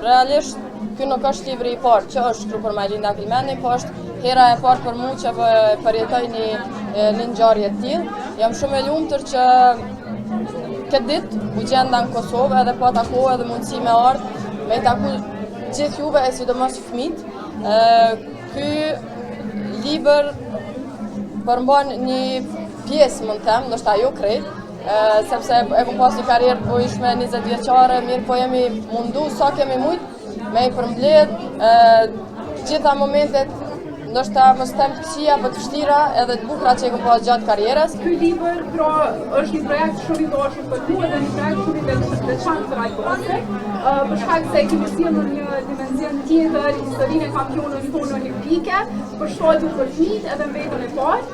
realisht ky nuk është libri i parë që është shkruar për Majlinda Kilmeni, po është hera e parë për mua që përjetoj një ngjarje të tillë. Jam shumë e lumtur që këtë ditë u gjenda në Kosovë edhe po takoha edhe mundësi me ardh me i taku gjithë juve e sidomos fëmijët. Ky libër përmban një pjesë, mund të them, ndoshta jo krejt, sepse e kom pas një karrierë të bojshme 20 vjeçare, mirë po jemi mundu sa kemi mujt me i përmbledh gjitha momentet, ndoshta mos them të këqija, po të vështira edhe të bukura që e kom pas gjatë karrierës. Ky libër pra është një projekt shumë i dashur për mua dhe një projekt shumë i veçantë për Ajkose, për shkak se kemi sjellur një dimension tjetër historinë e kampionëve tonë olimpike, për shkallë për fëmijët edhe mbetën e parë.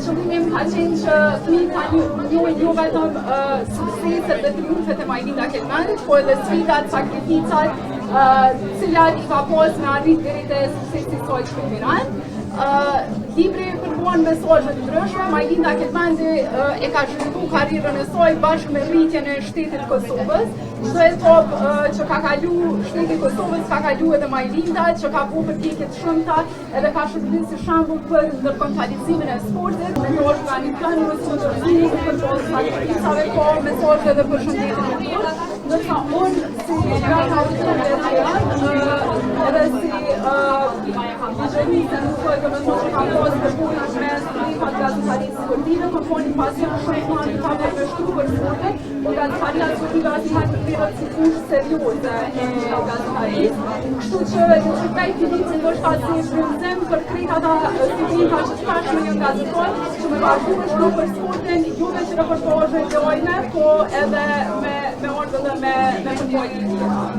Qëllimi im ka qenë që fëmijët ta njohin jo vetëm sukseset dhe triumfet e Majlinda Kilmenit, po edhe sfidat, sakrificat, cilat i ka pas me arrit deri te suksesi i saj shpirtëror. Libri përmbon mesazhe të ndryshme. Majlinda Kilmeni e ka zhvilluar karrierën e saj bashkë me rritjen e shtetit të Kosovës. Çdo etapë që ka kalu shteti i Kosovës ka kalu edhe Majlinda, që ka bërë përpjekje të shumta edhe ka shërbyer si shembull për ndërkombëtarizimin e sportit. Kjo është organizimi i sportit për sakrificave, po mesazhe edhe për shëndetin e tij. Ndërsa unë si grata edhe si gjenitë nuk po që ka pas të punës me stripat gazetarisë sportive, po po një pasion shumë të ka përveshtu për sportin, po gazetaria sportive ati hajtë të tjera si fushë serioze e gazetarisë. Kështu që në shqiptaj të ditë që ndoshta si shprimzim për krejt ata studenta që të tashme një gazetor, që me bashku në shkru për sportin, juve që reportajë lojne, po edhe me ordë dhe me përpojnë.